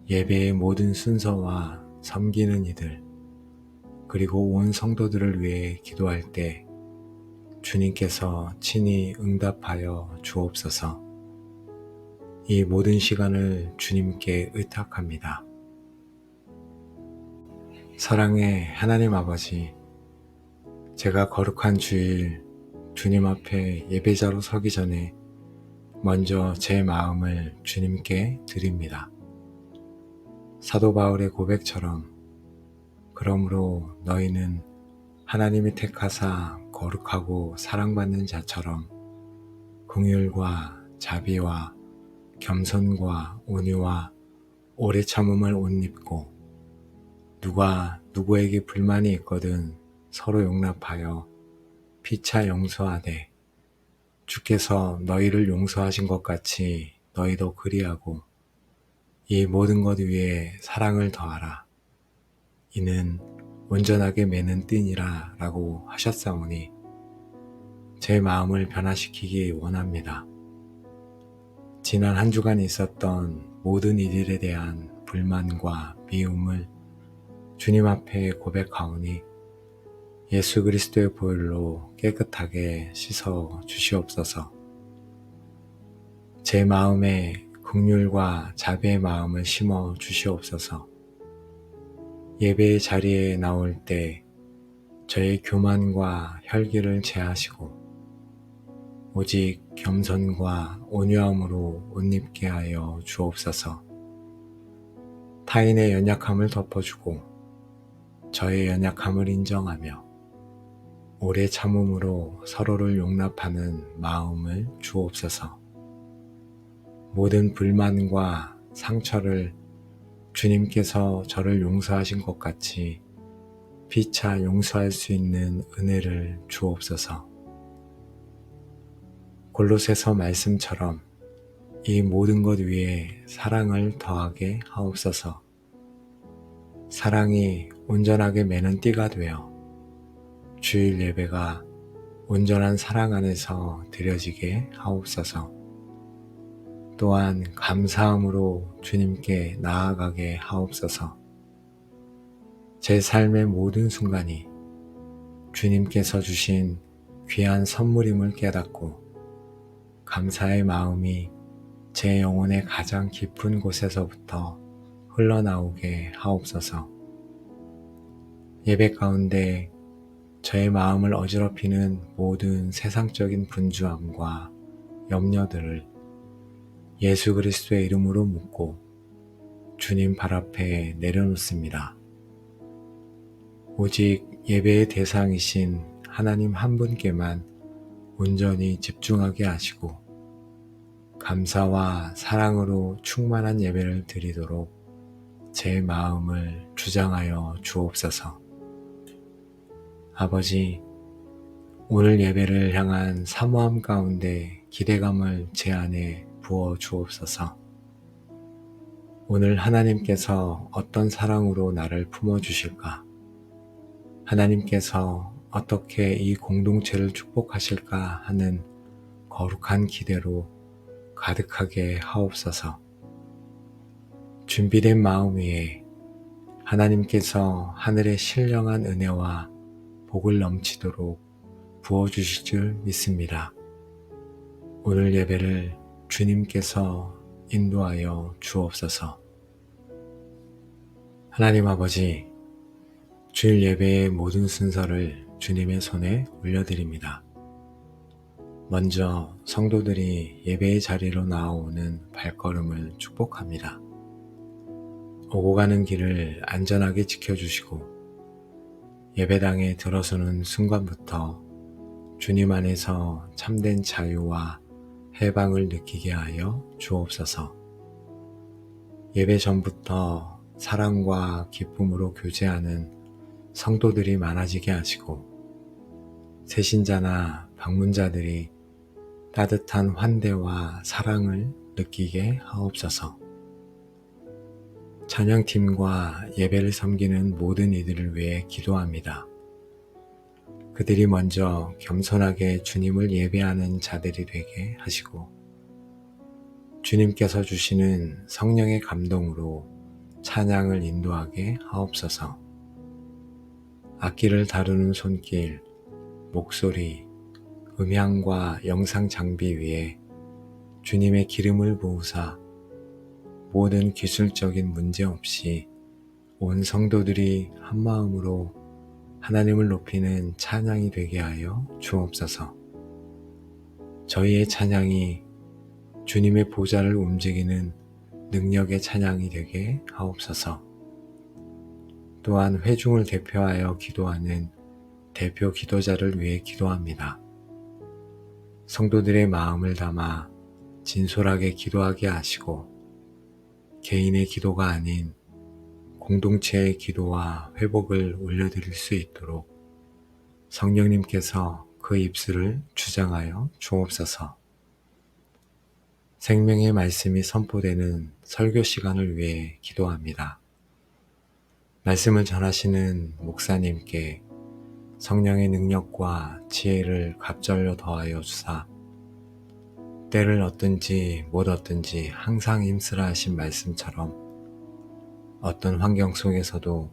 예배의 모든 순서와 섬기는 이들 그리고 온 성도들을 위해 기도할 때 주님께서 친히 응답하여 주옵소서. 이 모든 시간을 주님께 의탁합니다. 사랑의 하나님 아버지, 제가 거룩한 주일 주님 앞에 예배자로 서기 전에 먼저 제 마음을 주님께 드립니다. 사도 바울의 고백처럼 그러므로 너희는 하나님이 택하사 거룩하고 사랑받는 자처럼 긍휼과 자비와 겸손과 온유와 오래 참음을 옷 입고 누가 누구에게 불만이 있거든 서로 용납하여 피차 용서하되 주께서 너희를 용서하신 것 같이 너희도 그리하고 이 모든 것 위에 사랑을 더하라. 이는 온전하게 매는 띠니라 라고 하셨사오니 제 마음을 변화시키기 원합니다. 지난 한 주간 있었던 모든 일들에 대한 불만과 미움을 주님 앞에 고백하오니 예수 그리스도의 보혈로 깨끗하게 씻어 주시옵소서. 제 마음에 긍휼과 자비의 마음을 심어 주시옵소서. 예배의 자리에 나올 때 저의 교만과 혈기를 제하시고 오직 겸손과 온유함으로 옷 입게 하여 주옵소서. 타인의 연약함을 덮어주고 저의 연약함을 인정하며 오래 참음으로 서로를 용납하는 마음을 주옵소서. 모든 불만과 상처를 주님께서 저를 용서하신 것 같이 피차 용서할 수 있는 은혜를 주옵소서. 골로새서 말씀처럼 이 모든 것 위에 사랑을 더하게 하옵소서. 사랑이 온전하게 매는 띠가 되어 주일 예배가 온전한 사랑 안에서 드려지게 하옵소서. 또한 감사함으로 주님께 나아가게 하옵소서. 제 삶의 모든 순간이 주님께서 주신 귀한 선물임을 깨닫고 감사의 마음이 제 영혼의 가장 깊은 곳에서부터 흘러나오게 하옵소서. 예배 가운데 저의 마음을 어지럽히는 모든 세상적인 분주함과 염려들을 예수 그리스도의 이름으로 묻고 주님 발 앞에 내려놓습니다. 오직 예배의 대상이신 하나님 한 분께만 온전히 집중하게 하시고 감사와 사랑으로 충만한 예배를 드리도록 제 마음을 주장하여 주옵소서. 아버지, 오늘 예배를 향한 사모함 가운데 기대감을 제 안에 부어 주옵소서. 오늘 하나님께서 어떤 사랑으로 나를 품어주실까? 하나님께서 어떻게 이 공동체를 축복하실까 하는 거룩한 기대로 가득하게 하옵소서. 준비된 마음 위에 하나님께서 하늘의 신령한 은혜와 복을 넘치도록 부어주실 줄 믿습니다. 오늘 예배를 주님께서 인도하여 주옵소서. 하나님 아버지, 주일 예배의 모든 순서를 주님의 손에 올려드립니다. 먼저 성도들이 예배의 자리로 나아오는 발걸음을 축복합니다. 오고 가는 길을 안전하게 지켜주시고 예배당에 들어서는 순간부터 주님 안에서 참된 자유와 해방을 느끼게 하여 주옵소서. 예배 전부터 사랑과 기쁨으로 교제하는 성도들이 많아지게 하시고 새신자나 방문자들이 따뜻한 환대와 사랑을 느끼게 하옵소서. 찬양팀과 예배를 섬기는 모든 이들을 위해 기도합니다. 그들이 먼저 겸손하게 주님을 예배하는 자들이 되게 하시고 주님께서 주시는 성령의 감동으로 찬양을 인도하게 하옵소서. 악기를 다루는 손길, 목소리, 음향과 영상 장비 위에 주님의 기름을 부으사 모든 기술적인 문제 없이 온 성도들이 한마음으로 하나님을 높이는 찬양이 되게 하여 주옵소서. 저희의 찬양이 주님의 보좌를 움직이는 능력의 찬양이 되게 하옵소서. 또한 회중을 대표하여 기도하는 대표 기도자를 위해 기도합니다. 성도들의 마음을 담아 진솔하게 기도하게 하시고 개인의 기도가 아닌 공동체의 기도와 회복을 올려드릴 수 있도록 성령님께서 그 입술을 주장하여 주옵소서. 생명의 말씀이 선포되는 설교 시간을 위해 기도합니다. 말씀을 전하시는 목사님께 성령의 능력과 지혜를 갑절로 더하여 주사 때를 얻든지 못 얻든지 항상 힘쓰라 하신 말씀처럼 어떤 환경 속에서도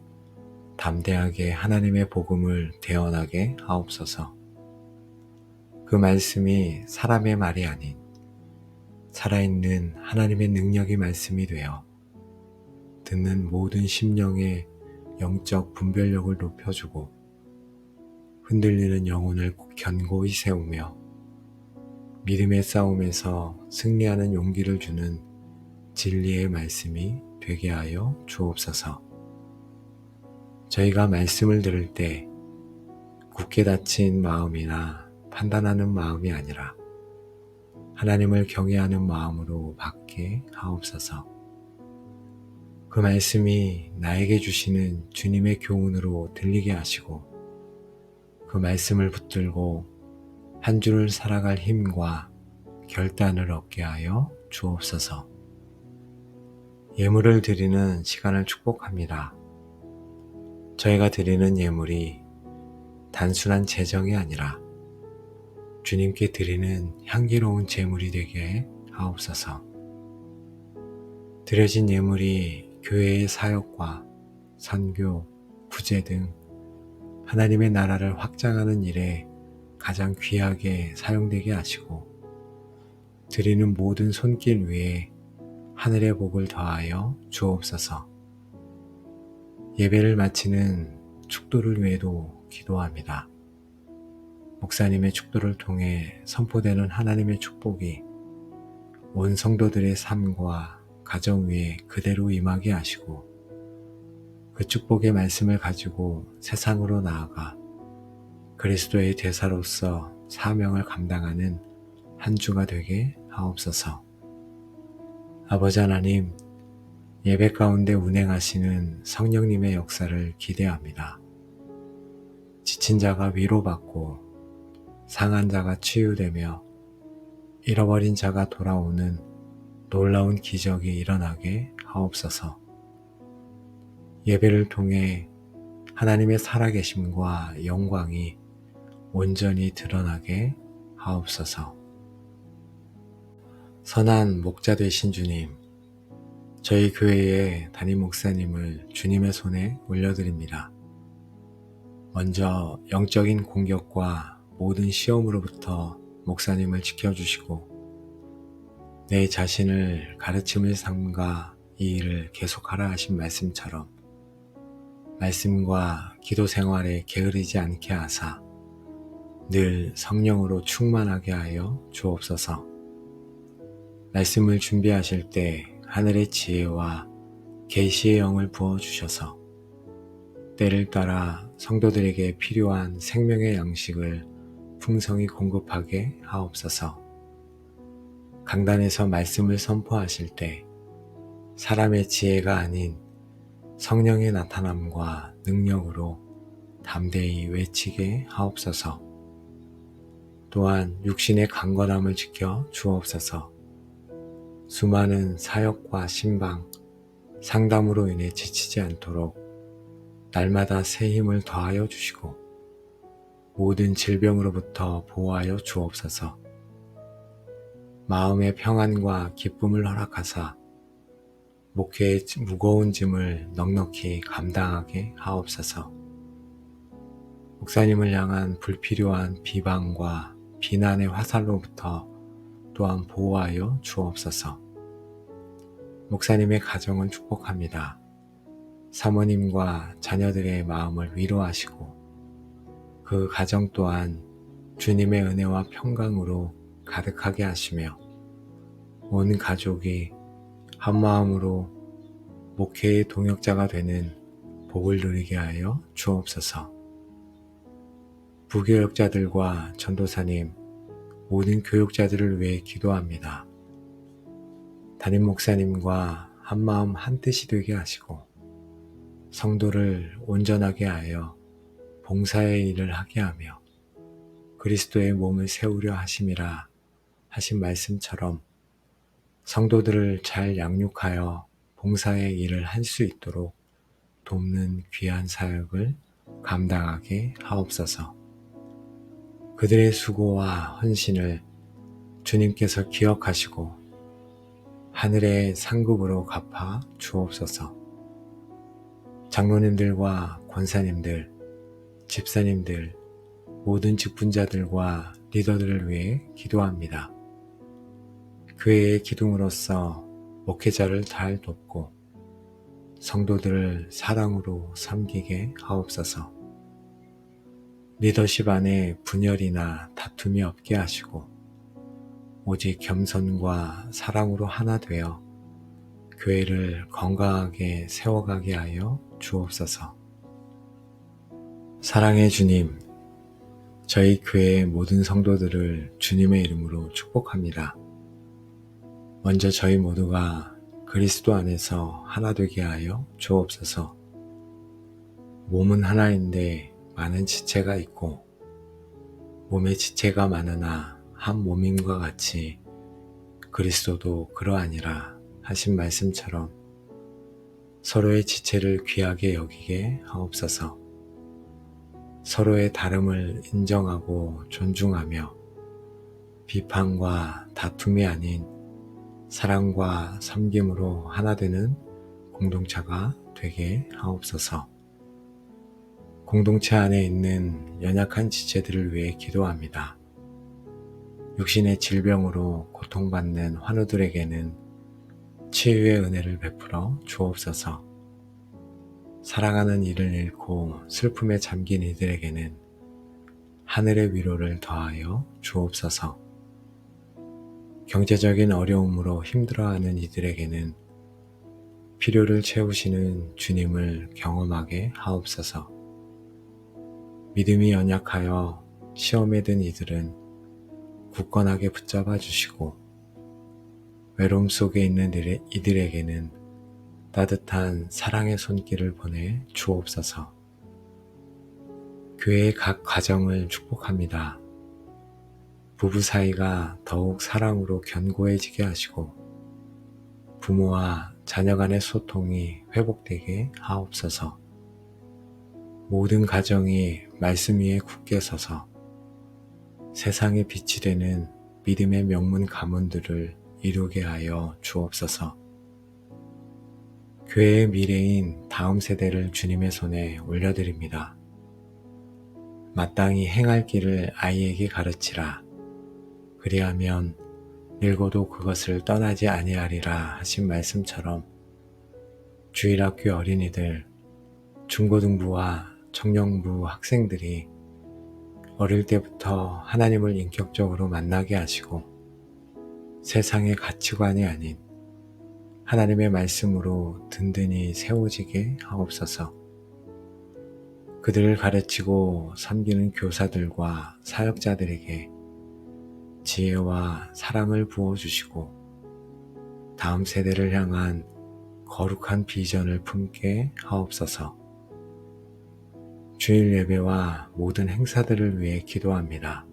담대하게 하나님의 복음을 대언하게 하옵소서. 그 말씀이 사람의 말이 아닌 살아있는 하나님의 능력의 말씀이 되어 듣는 모든 심령의 영적 분별력을 높여주고 흔들리는 영혼을 견고히 세우며 믿음의 싸움에서 승리하는 용기를 주는 진리의 말씀이 되게 하여 주옵소서. 저희가 말씀을 들을 때 굳게 닫힌 마음이나 판단하는 마음이 아니라 하나님을 경외하는 마음으로 받게 하옵소서. 그 말씀이 나에게 주시는 주님의 교훈으로 들리게 하시고 그 말씀을 붙들고 한 주를 살아갈 힘과 결단을 얻게 하여 주옵소서. 예물을 드리는 시간을 축복합니다. 저희가 드리는 예물이 단순한 재정이 아니라 주님께 드리는 향기로운 제물이 되게 하옵소서. 드려진 예물이 교회의 사역과 선교, 구제 등 하나님의 나라를 확장하는 일에 가장 귀하게 사용되게 하시고 드리는 모든 손길 위에 하늘의 복을 더하여 주옵소서. 예배를 마치는 축도를 위해도 기도합니다. 목사님의 축도를 통해 선포되는 하나님의 축복이 온 성도들의 삶과 가정 위에 그대로 임하게 하시고 그 축복의 말씀을 가지고 세상으로 나아가 그리스도의 대사로서 사명을 감당하는 한 주가 되게 하옵소서. 아버지 하나님, 예배 가운데 운행하시는 성령님의 역사를 기대합니다. 지친 자가 위로받고 상한 자가 치유되며 잃어버린 자가 돌아오는 놀라운 기적이 일어나게 하옵소서. 예배를 통해 하나님의 살아계심과 영광이 온전히 드러나게 하옵소서. 선한 목자 되신 주님, 저희 교회의 담임 목사님을 주님의 손에 올려드립니다. 먼저 영적인 공격과 모든 시험으로부터 목사님을 지켜주시고 내 자신을 가르침을 삼가 이 일을 계속하라 하신 말씀처럼 말씀과 기도 생활에 게으르지 않게 하사 늘 성령으로 충만하게 하여 주옵소서. 말씀을 준비하실 때 하늘의 지혜와 계시의 영을 부어주셔서 때를 따라 성도들에게 필요한 생명의 양식을 풍성히 공급하게 하옵소서. 강단에서 말씀을 선포하실 때 사람의 지혜가 아닌 성령의 나타남과 능력으로 담대히 외치게 하옵소서. 또한 육신의 강건함을 지켜 주옵소서. 수많은 사역과 신방, 상담으로 인해 지치지 않도록 날마다 새 힘을 더하여 주시고 모든 질병으로부터 보호하여 주옵소서. 마음의 평안과 기쁨을 허락하사 목회의 무거운 짐을 넉넉히 감당하게 하옵소서. 목사님을 향한 불필요한 비방과 비난의 화살로부터 또한 보호하여 주옵소서. 목사님의 가정은 축복합니다. 사모님과 자녀들의 마음을 위로하시고 그 가정 또한 주님의 은혜와 평강으로 가득하게 하시며 온 가족이 한마음으로 목회의 동역자가 되는 복을 누리게 하여 주옵소서. 부교역자들과 전도사님, 모든 교육자들을 위해 기도합니다. 담임 목사님과 한마음 한뜻이 되게 하시고 성도를 온전하게 하여 봉사의 일을 하게 하며 그리스도의 몸을 세우려 하심이라 하신 말씀처럼 성도들을 잘 양육하여 봉사의 일을 할 수 있도록 돕는 귀한 사역을 감당하게 하옵소서. 그들의 수고와 헌신을 주님께서 기억하시고 하늘의 상급으로 갚아 주옵소서. 장로님들과 권사님들, 집사님들, 모든 직분자들과 리더들을 위해 기도합니다. 교회의 기둥으로서 목회자를 잘 돕고 성도들을 사랑으로 섬기게 하옵소서. 리더십 안에 분열이나 다툼이 없게 하시고 오직 겸손과 사랑으로 하나 되어 교회를 건강하게 세워가게 하여 주옵소서. 사랑의 주님, 저희 교회의 모든 성도들을 주님의 이름으로 축복합니다. 먼저 저희 모두가 그리스도 안에서 하나 되게 하여 주옵소서. 몸은 하나인데 많은 지체가 있고 몸에 지체가 많으나 한 몸임과 같이 그리스도도 그러하니라 하신 말씀처럼 서로의 지체를 귀하게 여기게 하옵소서. 서로의 다름을 인정하고 존중하며 비판과 다툼이 아닌 사랑과 섬김으로 하나 되는 공동체가 되게 하옵소서. 공동체 안에 있는 연약한 지체들을 위해 기도합니다. 육신의 질병으로 고통받는 환우들에게는 치유의 은혜를 베풀어 주옵소서. 사랑하는 이를 잃고 슬픔에 잠긴 이들에게는 하늘의 위로를 더하여 주옵소서. 경제적인 어려움으로 힘들어하는 이들에게는 필요를 채우시는 주님을 경험하게 하옵소서. 믿음이 연약하여 시험에 든 이들은 굳건하게 붙잡아 주시고 외로움 속에 있는 이들에게는 따뜻한 사랑의 손길을 보내 주옵소서. 교회의 각 가정을 축복합니다. 부부 사이가 더욱 사랑으로 견고해지게 하시고 부모와 자녀 간의 소통이 회복되게 하옵소서. 모든 가정이 말씀 위에 굳게 서서 세상의 빛이 되는 믿음의 명문 가문들을 이루게 하여 주옵소서. 교회의 미래인 다음 세대를 주님의 손에 올려드립니다. 마땅히 행할 길을 아이에게 가르치라. 그리하면 늙어도 그것을 떠나지 아니하리라 하신 말씀처럼 주일학교 어린이들, 중고등부와 청년부 학생들이 어릴 때부터 하나님을 인격적으로 만나게 하시고 세상의 가치관이 아닌 하나님의 말씀으로 든든히 세워지게 하옵소서. 그들을 가르치고 섬기는 교사들과 사역자들에게 지혜와 사랑을 부어주시고 다음 세대를 향한 거룩한 비전을 품게 하옵소서. 주일 예배와 모든 행사들을 위해 기도합니다.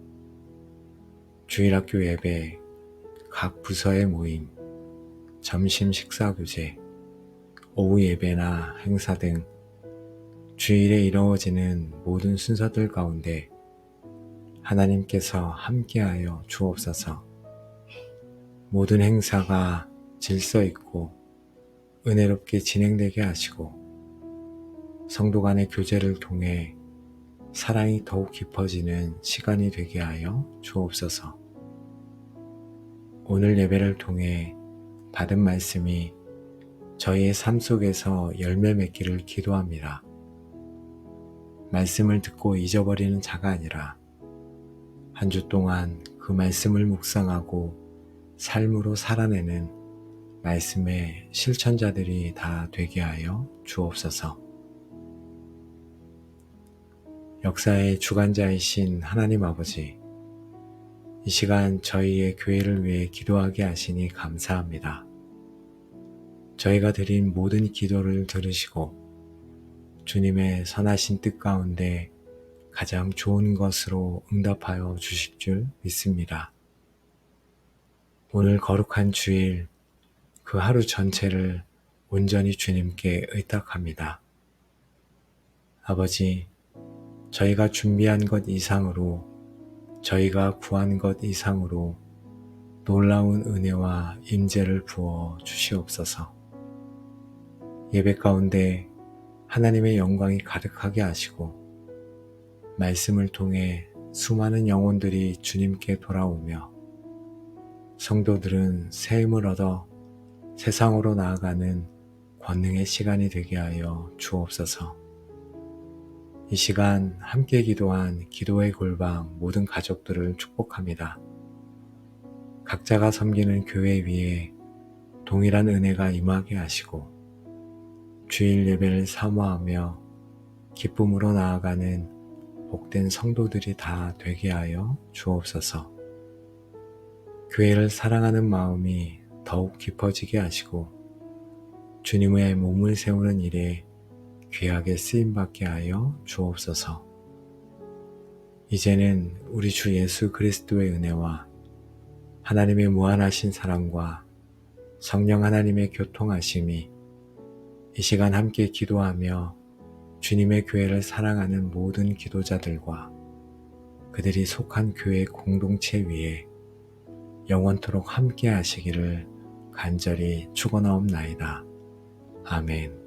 주일학교 예배, 각 부서의 모임, 점심 식사 교제, 오후 예배나 행사 등 주일에 이루어지는 모든 순서들 가운데 하나님께서 함께하여 주옵소서. 모든 행사가 질서 있고 은혜롭게 진행되게 하시고 성도 간의 교제를 통해 사랑이 더욱 깊어지는 시간이 되게 하여 주옵소서. 오늘 예배를 통해 받은 말씀이 저희의 삶 속에서 열매 맺기를 기도합니다. 말씀을 듣고 잊어버리는 자가 아니라 한 주 동안 그 말씀을 묵상하고 삶으로 살아내는 말씀의 실천자들이 다 되게 하여 주옵소서. 역사의 주관자이신 하나님 아버지, 이 시간 저희의 교회를 위해 기도하게 하시니 감사합니다. 저희가 드린 모든 기도를 들으시고 주님의 선하신 뜻 가운데 가장 좋은 것으로 응답하여 주실 줄 믿습니다. 오늘 거룩한 주일 그 하루 전체를 온전히 주님께 의탁합니다. 아버지, 저희가 준비한 것 이상으로, 저희가 구한 것 이상으로 놀라운 은혜와 임재를 부어 주시옵소서. 예배 가운데 하나님의 영광이 가득하게 하시고 말씀을 통해 수많은 영혼들이 주님께 돌아오며 성도들은 새 힘을 얻어 세상으로 나아가는 권능의 시간이 되게 하여 주옵소서. 이 시간 함께 기도한 기도의 골방 모든 가족들을 축복합니다. 각자가 섬기는 교회 위에 동일한 은혜가 임하게 하시고 주일 예배를 사모하며 기쁨으로 나아가는 복된 성도들이 다 되게 하여 주옵소서. 교회를 사랑하는 마음이 더욱 깊어지게 하시고 주님의 몸을 세우는 일에 귀하게 쓰임받게 하여 주옵소서. 이제는 우리 주 예수 그리스도의 은혜와 하나님의 무한하신 사랑과 성령 하나님의 교통하심이 이 시간 함께 기도하며 주님의 교회를 사랑하는 모든 기도자들과 그들이 속한 교회 공동체 위에 영원토록 함께 하시기를 간절히 축원하옵나이다. 아멘.